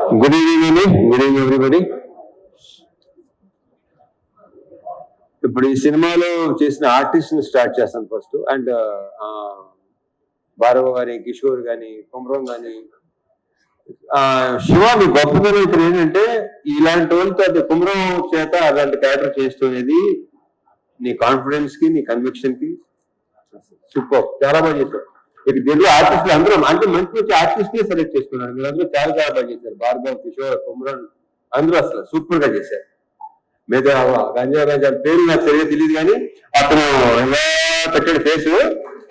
Good evening అండి. Good evening everybody. ఇప్పుడు ఈ సినిమాలో చేసిన ఆర్టిస్ట్ ని స్టార్ట్ చేస్తాను ఫస్ట్. అండ్ భార్గవ్ గాని, కిషోర్ గాని, కుమ్రం గాని, శివ మీ గొప్పతనం ఇక్కడ ఏంటంటే ఇలాంటి వాళ్ళతో అది కుమ్రం చేత అలాంటి క్యారెక్టర్ చేస్తున్నది నీ కాన్ఫిడెన్స్ కి, నీ కన్విక్షన్ కి సూపర్, చాలా బాగా చేశారు. ఇక దీంట్లో ఆర్టిస్టులు అందరూ అంటే మంచి మంచి ఆర్టిస్ట్ నే సెలెక్ట్ చేసుకున్నారు. మీరు అందరూ చాలా చాలా బాగా చేశారు. భార్గవ్, కిషోర్, కుమ్రం అందరూ అసలు సూపర్ గా చేశారు. మీద గంజా రాజా పేరు నాకు సరిగా తెలియదు కానీ అతను ఎలా పెట్టాడు ఫేస్,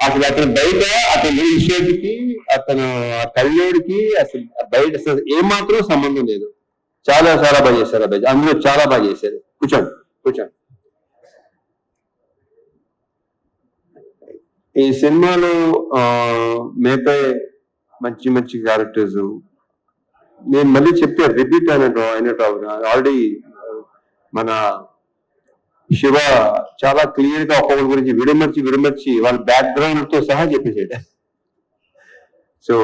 అసలు అతను బయట అతను విషయానికి అతను కళ్ళోడికి అసలు బయట అసలు ఏమాత్రం సంబంధం లేదు. చాలా చాలా బాగా చేశారు అబ్బాయి, అందరూ చాలా బాగా చేశారు. కూర్చోండి కూర్చోండి. ఈ సినిమాలో మిగతా మంచి మంచి క్యారెక్టర్స్ నేను మళ్ళీ చెప్పాను, రిపీట్ అయినట్టు ఆల్రెడీ మన శివ చాలా క్లియర్ గా ఒక్కొక్కరి గురించి విడమర్చి వాళ్ళ బ్యాక్గ్రౌండ్ తో సహా చెప్పేసాడు. సో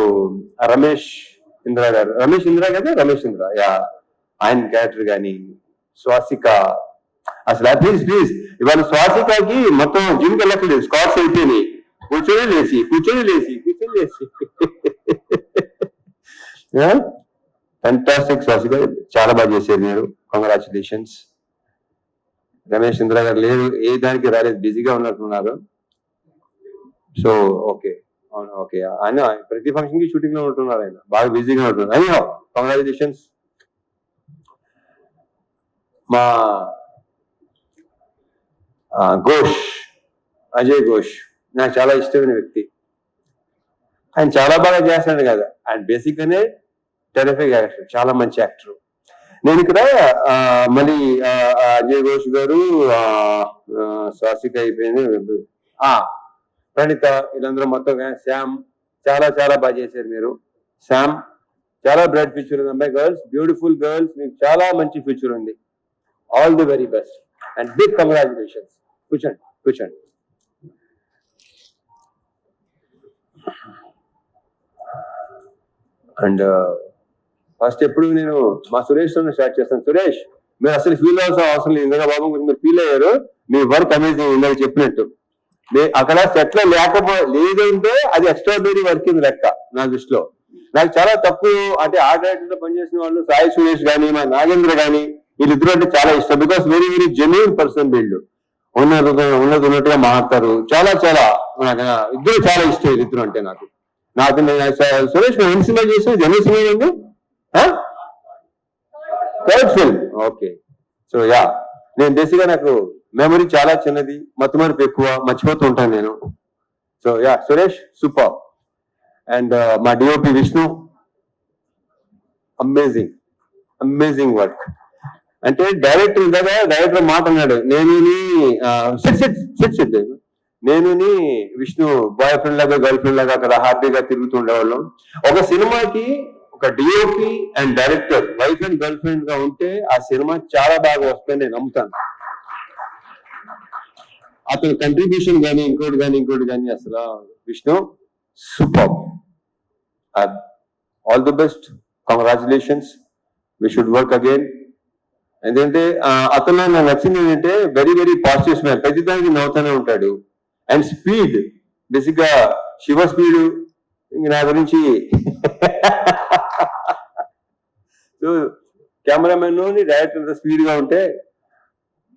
రమేష్ ఇంద్ర యా ఆయన క్యారెక్టర్ కానీ, స్వాసిక అసలు ప్లీజ్ ఇవాళ స్వాసికకి మొత్తం జిమ్ వెళ్ళట్లేదు, స్కాట్స్ అయిపోయినాయి. కూర్చొని లేచి ఫెంటాస్టిక్. స్వాసిక చాలా బాగా చేశారు మీరు, కంగ్రాచులేషన్స్. రమేష్ ఇంద్ర గారు లేరు, ఏ దానికి రాలేదు, బిజీగా ఉన్నట్టున్నారు. సో ఓకే అవును ఓకే, ఆయన ప్రతి ఫంక్షన్ కి షూటింగ్ లో ఉంటున్నారు, ఆయన బాగా బిజీగా ఉంటున్నారు. అయ్యో కంగ్రాచులేషన్స్. మా అజయ్ ఘోష్ నాకు చాలా ఇష్టమైన వ్యక్తి. ఆయన చాలా బాగా చేస్తాడు కదా, ఆయన బేసిక్ గానే టెరిఫిక్ యాక్టర్, చాలా మంచి యాక్టర్. నేను ఇక్కడ మళ్ళీ అజయ్ ఘోష్ గారు, స్వాసిక అయిపోయింది, ప్రణీత, వీళ్ళందరూ మొత్తం శ్యామ్ చాలా చాలా బాగా చేశారు మీరు. శ్యామ్ చాలా బ్రైట్ ఫ్యూచర్ ఉంది అమ్మాయి. గర్ల్స్, బ్యూటిఫుల్ గర్ల్స్, మీకు చాలా మంచి ఫ్యూచర్ ఉంది. All the very best and big congratulations. కూర్చోండి. అండ్ ఫస్ట్ ఎప్పుడు నేను మా సురేష్ తో స్టార్ట్ చేస్తాను. సురేష్, మీరు అసలు ఫీల్ అవ్వాల్సిన అవసరం లేదు, ఇందాక బాబు మీరు ఫీల్ అయ్యారు. మీ వర్క్ అమేజింగ్ ఇందాక చెప్పినట్టు. అక్కడ సెట్ లో లేదంటే అది ఎక్స్ట్రాడనరీ వర్క్ కింద లెక్క నా దృష్టిలో. నాకు చాలా తక్కువ అంటే ఆ డైరెక్టర్ లో పనిచేసిన వాళ్ళు సాయి సురేష్ గానీ, మా నాగేంద్ర గానీ, వీళ్ళిద్దరు అంటే చాలా ఇష్టం. Because very very genuine person వీళ్ళు, ఉన్నట్టుగా మాట్లాడతారు. చాలా చాలా ఇద్దరు చాలా ఇష్టం వీళ్ళిద్దరు అంటే నాకు. సురేష్ ఎన్ని సినిమా చేసాం, ఎన్ని సినిమా అండి? Third film. Okay. So yeah, నేను బేసిక్గా నాకు మెమరీ చాలా చిన్నది, మతిమరుపు ఎక్కువ, మర్చిపోతూ ఉంటాను నేను. So yeah, Suresh super. And మా డిఓపి విష్ణు, అమేజింగ్ వర్క్. అంటే డైరెక్టర్ మాట అన్నాడు, నేను విష్ణు బాయ్ ఫ్రెండ్ లాగా గర్ల్ ఫ్రెండ్ లాగా అక్కడ హ్యాపీగా తిరుగుతూ ఉండేవాళ్ళం. ఒక సినిమాకి ఒక DOP and director wife and girl friend గా ఉంటే ఆ సినిమా చాలా బాగా వస్తుందని నేను నమ్ముతాను. అతని కంట్రిబ్యూషన్ కానీ ఇంకోటి కానీ అసలు Vishnu super. All the best, congratulations, we should work again. ఎందుకంటే అతను నాకు నచ్చింది ఏంటంటే వెరీ వెరీ పాజిటివ్ స్మైల్, ప్రతిదానికి నవ్వుతూనే ఉంటాడు. అండ్ స్పీడ్, బేసిక్ గా శివ స్పీడ్ ఇంక నా గురించి సో కెమెరామెన్ డైరెక్టర్ స్పీడ్ గా ఉంటే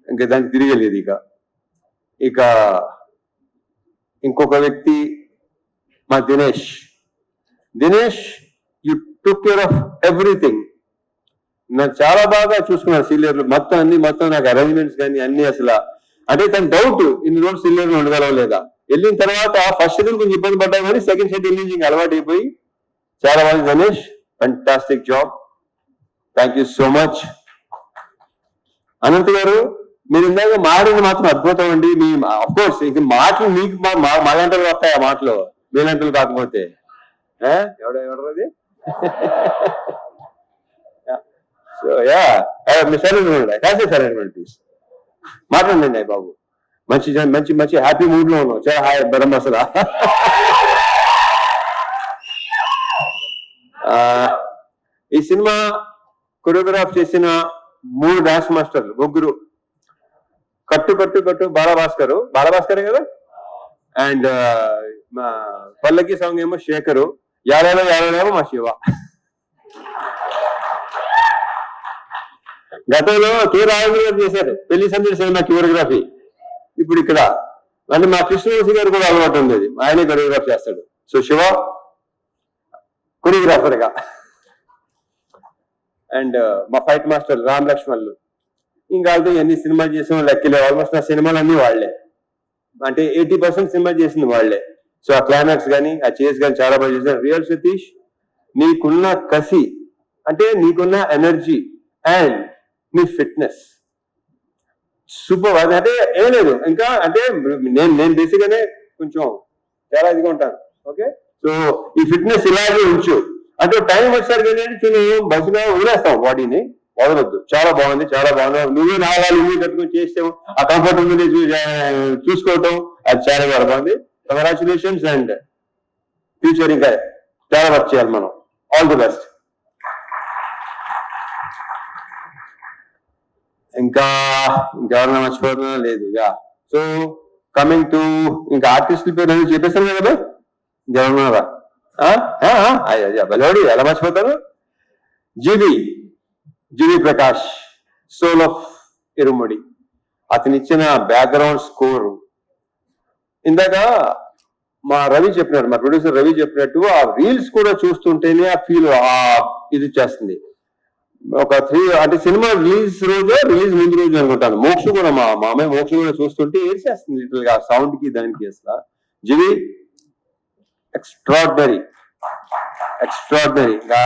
ఇంకా దానికి తిరిగలేదు. ఇక ఇంకొక వ్యక్తి మా Dinesh, you took care of everything. నాకు చాలా బాగా చూసుకున్నారు సీనియర్లు మొత్తం నాకు అరేంజ్మెంట్స్ కానీ అన్ని. అసలు అంటే తన డౌట్ ఇన్ని రోజులు సీనియర్లు ఉండగలవలేదా, వెళ్ళిన తర్వాత ఫస్ట్ షెడ్యూల్ కొంచెం ఇబ్బంది పడ్డా కానీ సెకండ్ షెడ్యూల్ నుంచి ఇంకా అలవాటు అయిపోయి చాలా బాగా. Ganesh fantastic job, thank you so much. Anant గారు, మీరు ఇందాక మాట్లాడింది మాత్రం అద్భుతం అండి. మీ అఫ్ కోర్స్ ఇంక మాటలు మీకు మా గంటలు వస్తాయి, ఆ మాటలు మీ గంటలు కాకపోతే ఎవడది. సో యా, సరైన ప్లీజ్ మాట్లాడండి బాబు. మంచి హ్యాపీ మూడ్ లో ఉన్నాం. చాలా హాయ్ బరం అసలు. ఈ సినిమా కొరియోగ్రాఫ్ చేసిన 3 డాన్స్ మాస్టర్లు, ముగ్గురు. కట్టు బాలభాస్కరే కదా. అండ్ మా పల్లకి సాంగ్ ఏమో శేఖరు, యాడేమో మా శివ. గతంలో కె రాజేంద్ర గారు చేశారు పెళ్లి సందడి సినిమా కొరియోగ్రఫీ. ఇప్పుడు ఇక్కడ అంటే మా కృష్ణవంశీ గారు కూడా అలవాటు ఉంది, ఆయనే కొరియోగ్రాఫ్ చేస్తాడు. సో శివ కొరియోగ్రాఫర్ గా. అండ్ మా ఫైట్ మాస్టర్ రామ్ లక్ష్మణ్లు. ఇంకా ఎన్ని సినిమాలు చేసిన లెక్కలే. ఆల్మోస్ట్ ఆ సినిమాలన్నీ వాళ్లే, అంటే 80% సినిమా చేసింది వాళ్లే. సో ఆ క్లైమాక్స్ కానీ ఆ చేస్ కానీ చాలా బాగా చేశారు. రియల్ సతీష్, నీకున్న కసి, అంటే నీకున్న ఎనర్జీ అండ్ నీ ఫిట్నెస్ సూపర్. అంటే ఏం లేదు ఇంకా, అంటే నేను బేసిక్గానే కొంచెం చాలా ఇదిగా ఉంటాను. ఓకే, సో ఈ ఫిట్నెస్ ఇలాగే ఉంచు. అంటే టైం వచ్చేసరికి ఏంటంటే బస్సులో వదిలేస్తాం, బాడీని వదలొద్దు. చాలా బాగుంది, చాలా బాగుంది. నువ్వే నాలుగు నువ్వు కట్టుకుని చేస్తావు, ఆ కంఫర్టబుల్ చూసుకోవటం, అది చాలా చాలా బాగుంది. కంగ్రాచులేషన్స్. అండ్ ఫ్యూచర్ ఇంకా చాలా వర్క్ చేయాలి మనం. All the best. ఇంకెవరన్నా మర్చిపోతున్నా లేదు. యా, సో కమింగ్ టు ఇంకా ఆర్టిస్టుల పేరు అని చెప్పేస్తాను కదా. ఇంకెవరున్నారా? బలవాడి ఎలా మర్చిపోతారు? జీవి ప్రకాష్, సోల్ ఆఫ్ ఇరుముడి. అతను ఇచ్చిన బ్యాక్గ్రౌండ్ స్కోర్ ఇందాక మా రవి చెప్పినట్టు, మా ప్రొడ్యూసర్ రవి చెప్పినట్టు, ఆ రీల్స్ కూడా చూస్తుంటేనే ఆ ఫీల్ ఇది చేస్తుంది. ఒక 3 అంటే సినిమా రిలీజ్ ముందు రోజు అనుకుంటాను. మోక్ష కూడా మా అమ్మాయి మోక్ష కూడా చూస్తుంటే ఏడ్చేస్తుంది లిటిల్ గా, సౌండ్ కి దానికి. అసలు జివి ఎక్స్ట్రాడినరీ.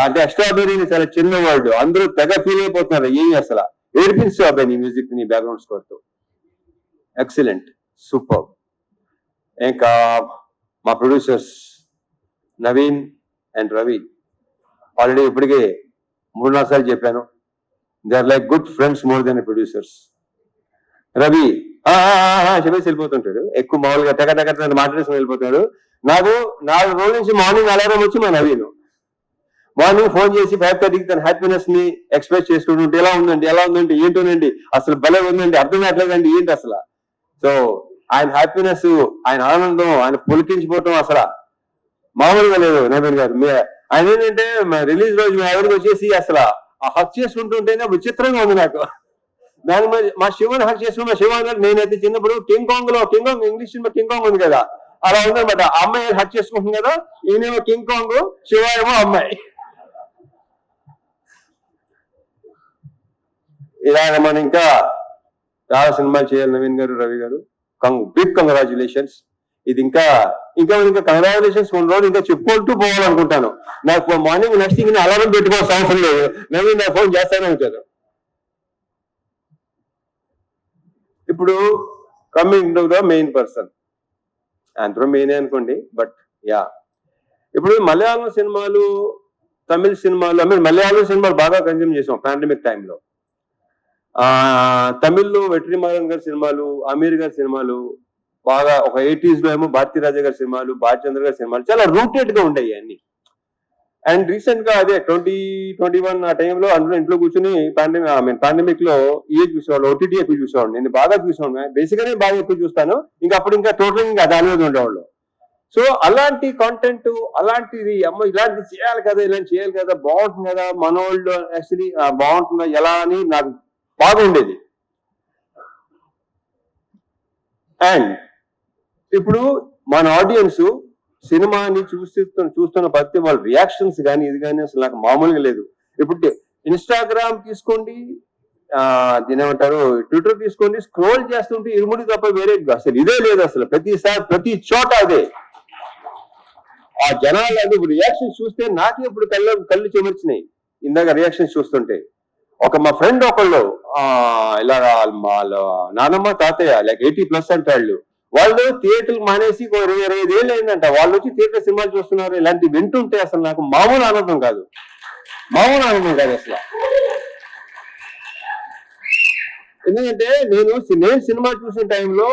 అంటే ఎక్స్ట్రాడినరీ చాలా చిన్న వర్డ్, అందరూ తెగ ఫీల్ అయిపోతున్నారు. ఏం అసలు ఏడిపించు అబ్బాయి నీ మ్యూజిక్, నీ బ్యాక్గ్రౌండ్ స్కోర్ తో. Excellent, super. ఇంకా మా producers Naveen and Ravi, already ఇప్పటికే 3-4 సార్లు చెప్పాను, they are like good friends more than producers. Ravi చెప్పేసి వెళ్ళిపోతుంటాడు, ఎక్కువ మామూలుగా టెక మాట్లాడేసి వెళ్ళిపోతాడు. నాకు 4 రోజుల నుంచి మార్నింగ్ అలారం వచ్చి మా నవీన్ మార్నింగ్ ఫోన్ చేసి 5:30కి తన హ్యాపీనెస్ ని ఎక్స్ప్రెస్ చేసుకుంటుంటే, ఎలా ఉందండి ఏంటోనండి, అసలు భలే ఉందండి, అర్థం కావట్లేదండి ఏంటి అసలు. సో ఆయన హ్యాపీనెస్, ఆయన ఆనందం, ఆయన పులికించిపోవటం అసలు మామూలుగా లేదు. నవీన్ గారు ఆయన ఏంటంటే రిలీజ్ రోజు మా ఎవరికి వచ్చేసి అసలు ఆ హక్ చేసుకుంటుంటేనే విచిత్రంగా ఉంది నాకు. దాని మా శివని హక్ చేసుకున్న శివ గారు, నేనైతే చిన్నప్పుడు king Kong English cinema king Kong ఉంది కదా, అలా ఉందన్నమాట. అమ్మాయి హక్ చేసుకుంటుంది కదా, ఈయనేమో కింగ్ కాంగ్, శివ ఏమో అమ్మాయి. ఇలాగ మనం ఇంకా చాలా సినిమాలు చేయాలి నవీన్ గారు, రవి గారు. Big congratulations. ఇది ఇంకా కంగ్రాచులేషన్స్ 1 రోజు ఇంకా చెప్పుకుంటూ పోవాలనుకుంటాను. నాకు మార్నింగ్ నెక్స్ట్ ఇంకా అలారం పెట్టుకోవాల్సిన అవసరం లేదు, నవీన్ నాకు ఫోన్ చేస్తానే ఉంటాను. ఇప్పుడు coming to the main person, అందరూ మెయిన్ అనుకోండి, బట్ యా, ఇప్పుడు మలయాళం సినిమాలు, తమిళ సినిమాలు, మలయాళం సినిమాలు బాగా కన్జ్యూమ్ చేసాం పాండమిక్ టైంలో. తమిళ్లో వెట్రిమారన్ గారి సినిమాలు, అమీర్ గారి సినిమాలు బాగా, ఒక 80s లో ఏమో భారతీ రాజా గారి సినిమాలు, భారచంద్ర గారి సినిమాలు చాలా రూటెడ్ గా ఉండేవి అన్ని. అండ్ రీసెంట్ గా అదే 2021 ఆ టైంలో అందులో ఇంట్లో కూర్చొని పాండమిక్ లో చూసేవాళ్ళు, ఓటీటీ ఎక్కువ చూసేవాళ్ళు. నేను బాగా చూసాను, బేసిక్గానే బాగా ఎక్కువ చూస్తాను. ఇంకా టోటల్ ఇంకా దాని మీద ఉండేవాళ్ళు. సో అలాంటి కాంటెంట్, అలాంటిది ఇలాంటిది చేయాలి కదా, బాగుంటుంది కదా, మన వాళ్ళు యాక్చువల్లీ బాగుంటుందా ఎలా అని నాకు బాగా ఉండేది. అండ్ ఇప్పుడు మన ఆడియన్స్ సినిమాని చూస్తున్న ప్రతి వాళ్ళ రియాక్షన్స్ కానీ ఇది కానీ అసలు నాకు మామూలుగా లేదు. ఇప్పుడు ఇన్స్టాగ్రామ్ తీసుకోండి, దీని ఏమంటారు, ట్విట్టర్ తీసుకోండి, స్క్రోల్ చేస్తుంటే ఇరుముడి తప్ప వేరే అసలు ఇదే లేదు. అసలు ప్రతి చోట అదే. ఆ జనాలు రియాక్షన్స్ చూస్తే నాకే ఇప్పుడు కళ్ళు చెమర్చినాయి ఇందాక రియాక్షన్స్ చూస్తుంటే. మా ఫ్రెండ్ ఒకళ్ళు ఇలా నానమ్మ తాతయ్య లైక్ 80+ అంటాళ్ళు, వాళ్ళు థియేటర్లు మానేసి 25 ఏళ్ళు అయిందంట, వాళ్ళు వచ్చి థియేటర్ సినిమాలు చూస్తున్నారు. ఇలాంటివి వింటుంటే అసలు నాకు మామూలు ఆనందం కాదు అసలు. ఎందుకంటే నేను సినిమా చూసిన టైంలో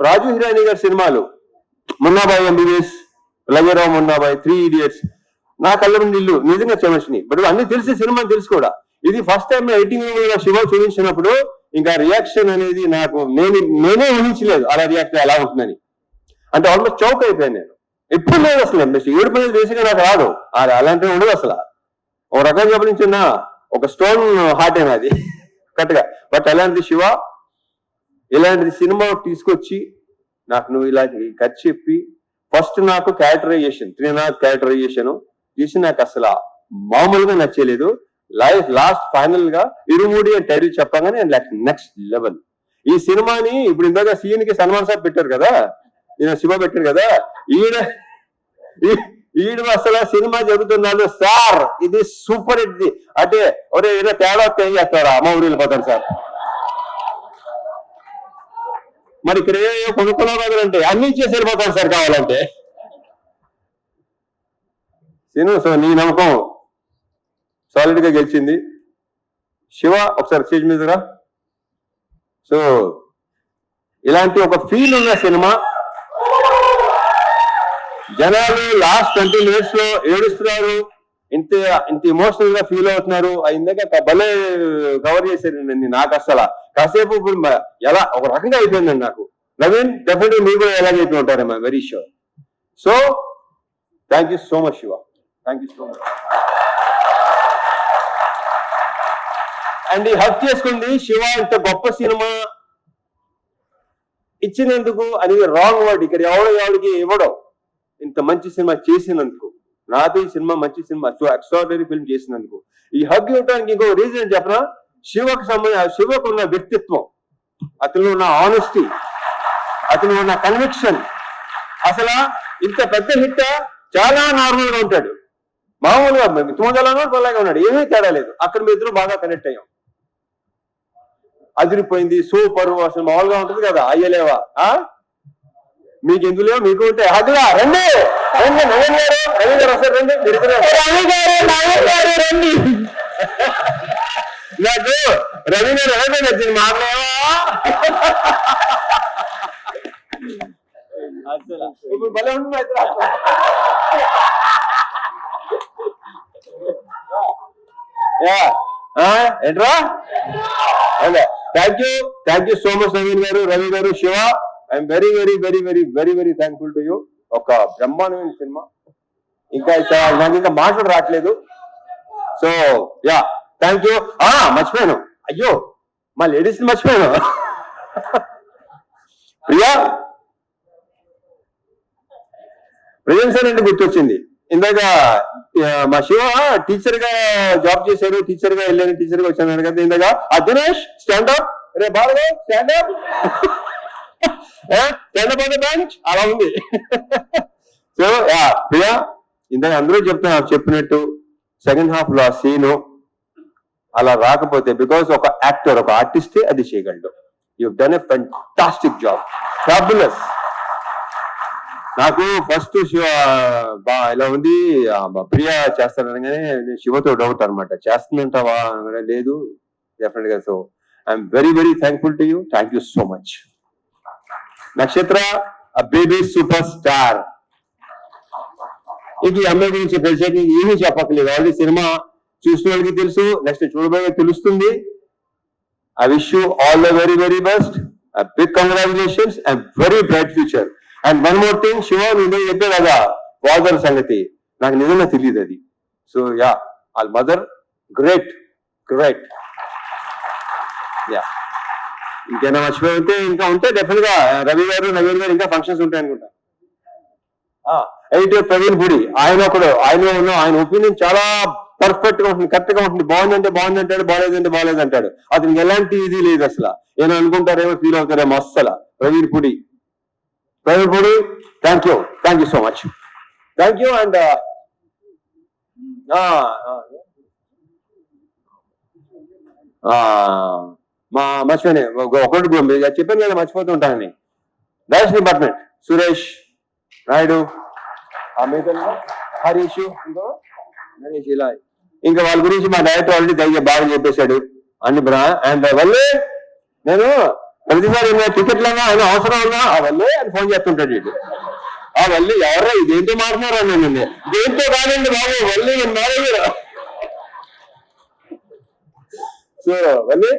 రాజు హిరానీ గారి సినిమాలు, మున్నాబాయి MBBS, లగేరావు మున్నాబాయి, 3 Idiots నా కళ్ళ ముందు ఇల్లు నిజంగా చెమర్చిని. బట్ అన్ని తెలిసి సినిమా తెలుసు కూడా. ఇది ఫస్ట్ టైం ఎడిటింగ్ శివ చూపించినప్పుడు ఇంకా రియాక్షన్ అనేది నాకు నేనే ఊహించలేదు అలా రియాక్ట్ ఎలా ఉంటుందని. అంటే ఆల్మోస్ట్ చౌక్ అయిపోయాను నేను. ఎప్పుడు లేదు అసలు ఏడుపు అనేది బేసిక్గా నాకు రాదు, అలాంటివి ఉండదు అసలు. ఒక రకంగా గమనించిన ఒక స్టోన్ హార్ట్ ఏనా అది కరెక్ట్గా. బట్ అలాంటి శివ ఇలాంటిది సినిమా తీసుకొచ్చి నాకు నువ్వు ఇలాంటి కథ చెప్పి ఫస్ట్ నాకు క్యారెక్టరైజేషన్ త్రినాథ్ క్యారెక్టరైజేషన్ చేసి నాకు అసలు మామూలుగా నచ్చలేదు. లాస్ట్ ఫైనల్ గా ఇరుముడి అని టైటిల్ చెప్పగానే నెక్స్ట్ లెవెల్. ఈ సినిమాని ఇప్పుడు ఇందాక సీఎన్ కి సల్మాన్ సాబ్ పెట్టారు కదా, ఈయన శివ పెట్టారు కదా, ఈడు అసలు సినిమా చెబుతున్నాడు సార్ ఇది సూపర్ హిట్ అంటే ఒరే ఏదో తేడా ఏం చేస్తారా అమ్మ ఊరు వెళ్ళిపోతారు సార్. మరి ఇక్కడ ఏ కొనుక్కున్నావు కదంటే అన్ని ఇచ్చేసి వెళ్ళిపోతారు సార్ కావాలంటే. సో నీ నమ్మకం సాలిడ్ గా గెలిచింది. శివ ఒకసారి స్టేజ్ మీదరా. సో ఇలాంటి ఒక ఫీల్ ఉన్న సినిమా జనాలు లాస్ట్ 20 minutes లో ఏడుస్తున్నారు, ఇంత ఎమోషనల్ గా ఫీల్ అవుతున్నారు. ఇందాక భలే కవర్ చేశారండి. నాకు అసలు కాసేపు ఇప్పుడు ఎలా ఒక రకంగా అయిపోయిందండి నాకు. నవీన్ డెఫినెట్లీ మీరు కూడా ఎలాగ అయిపోయి ఉంటారేమో very sure. So thank you so much Shiva, thank you so much. And ఈ హక్ చేసుకుంది శివ ఇంత గొప్ప సినిమా ఇచ్చినందుకు అని రాంగ్ వర్డ్ ఇక్కడ ఎవరికి ఇవ్వడం. ఇంత మంచి సినిమా చేసినందుకు, నాతో ఈ సినిమా మంచి సినిమా ఎక్స్ట్రాడినరీ ఫిల్మ్ చేసినందుకు ఈ హగ్ ఇవ్వడానికి ఇంకో రీజన్ చెప్పనా, శివకు ఉన్న వ్యక్తిత్వం, అతను ఉన్న ఆనెస్టీ, అతను ఉన్న కన్విక్షన్. అసలు ఇంత పెద్ద హిట్ చాలా నార్మల్ గా ఉంటాడు, మామూలుగా తుమ్మదలాగా అలాగే ఉన్నాడు, ఏమీ తేడా లేదు. అక్కడ మీ ఇద్దరు బాగా కనెక్ట్ అయ్యాం, అదిరిపోయింది, సూపర్. అసలు మామూలుగా ఉంటుంది కదా అయ్యలేవా, మీకు ఎందుకు లేవు, మీకు ఉంటే అదిగా రండి రండి నవీన్ గారు, రవి గారు వస్తారు రండి, రండి. నాకు రవి గారు ఎవరైనా నచ్చింది మాట్లాడేవా ఇప్పుడు భలే ఉంటుంది అయితే. ఏంట్రా thank you so much Naveen గారు, రవి గారు, Shiva. I'm very very very very very very thankful to you. ఒక బ్రహ్మాండమైన సినిమా, ఇంకా నాకు ఇంకా మాటలు రావట్లేదు. So yeah thank you. మర్చిపోయాను, అయ్యో మా లేడీస్ మర్చిపోయాను. ప్రియా సార్ అంటే గుర్తొచ్చింది. ఇందాక మా శివ టీచర్ గా జాబ్ చేశారు, టీచర్ గా వెళ్ళాను, టీచర్ గా వచ్చాను కదా. ఇందాక దినేష్ స్టాండప్, రే బాగా స్టాండప్ బెంచ్ అలా ఉంది. సో ప్రియా ఇందాక అందరూ చెప్పినట్టు సెకండ్ హాఫ్ లో ఆ సీను అలా రాకపోతే, బికాస్ ఒక యాక్టర్ ఒక ఆర్టిస్టే అది చేయగలడు. You done a fantastic job, fabulous. నాకు ఫస్ట్ శివ ఇలా ఉంది, ప్రియా చేస్తానగానే శివతో డౌట్ అనమాట, చేస్తుందంటావా లేదు డెఫినెట్ గా. So I'm very very thankful to you, thank you so much. నక్షత్ర బేబీ సూపర్ స్టార్. ఇది అమ్మాయి గురించి ప్రత్యేకంగా ఏమీ చెప్పక్కర్లేదు, ఆల్రెడీ సినిమా చూసిన వాళ్ళకి తెలుసు, నెక్స్ట్ చూడబోయే తెలుస్తుంది. I wish you all the very very best, big congratulations and very bright future. And one more thing, Shiva నువ్వు చెప్పే కదా ఫాదర్ సంగతి, నాకు నిజంగా తెలియదు అది. సో యా వాళ్ళ మదర్ గ్రేట్ గ్రేట్. యా ఇంకేనా మర్చిపోతే ఇంకా ఉంటే డెఫినెట్ గా రవి గారు నవీన్ గారు ఇంకా ఫంక్షన్స్ ఉంటాయి అనుకుంటా. అయితే ప్రవీణ్ పూడి ఆయన ఆయన ఒపీనియన్ చాలా పర్ఫెక్ట్ గా ఉంటుంది, కరెక్ట్ గా ఉంటుంది. బాగుందంటే బాగుంది అంటాడు, బాగాలేదంటే బాగాలేదు అంటాడు. అతనికి ఎలాంటి ఇది లేదు అసలు. ఏమో అనుకుంటారేమో, ఫీల్ అవుతారేమో అస్సలు. Praveen Pudi thank you so much, thank you. And మర్చిపోయినా ఒకటి చెప్పాను కదా మర్చిపోతూ ఉంటానని. డైరెక్షన్ డిపార్ట్మెంట్ సురేష్ నాయుడు, హరీష్, నరేష్, ఇలా ఇంకా వాళ్ళ గురించి మా డైరెక్టర్ ఆల్రెడీ బాగా చెప్పేశాడు అన్ని. అండ్ వల్లే నేను ప్రతిసారి టికెట్లన్నా ఆయన అవసరం ఉన్నా వల్లే అని ఫోన్ చేస్తుంటాడు వీడు. వల్లి ఎవరా ఇదేంటో మాట్లాడారా నేను దేంతో కాదండి బాబు Valli manager. So Valli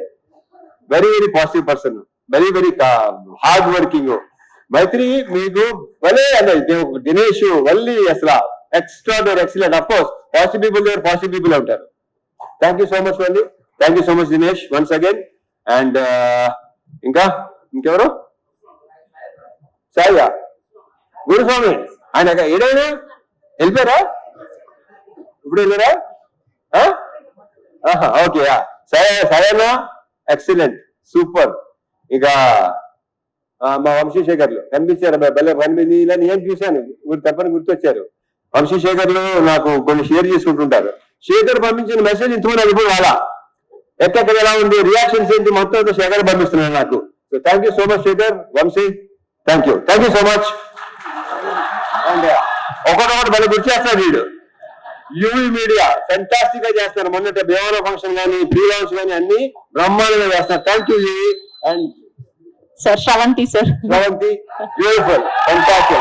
very very positive person, very very hard working. Maitri మీకు భలే అన్నది దినేష్ వల్లి అసలు extraordinary excellent. Of course positive people దగ్గర పాజిటివ్ పీపుల్ ఉంటారు. Thank you so much Valli, thank you so much Dinesh once again. And ఇంకెవరు? సాయిగా గురుస్వామి ఆయన ఏడైనా వెళ్ళిపోయారా? ఇప్పుడు వెళ్ళారా? Okay Saina excellent super. ఇక మా వంశీశేఖర్లు కనిపించారు భలే కనిపించి ఇలా నేను చూశాను తప్పని గుర్తొచ్చారు. వంశీశేఖర్లు నాకు కొన్ని షేర్ చేసుకుంటుంటారు. శేఖర్ పంపించిన మెసేజ్ ఇంతమంది వెళ్ళిపోయి వాళ్ళ ఎక్కడ ఎలా ఉంది రియాక్షన్స్ ఏంటి మొత్తం శేఖర్ పంపిస్తున్నాను నాకు. So thank you so much Shekhar, Vamsi, thank you so much. And ఒకటొకటి భలే గుర్తు చేస్తాడు వీడు. యూవీ మీడియా ఫెంటాస్టిక్ గా చేస్తారు. మొన్నటి భీమవరం ఫంక్షన్ కానీ ప్రీ లాంచ్ కానీ అన్ని బ్రహ్మాండంగా చేస్తారు. Thank you UV. And sir Sravanthi sir, Sravanthi beautiful fantastic.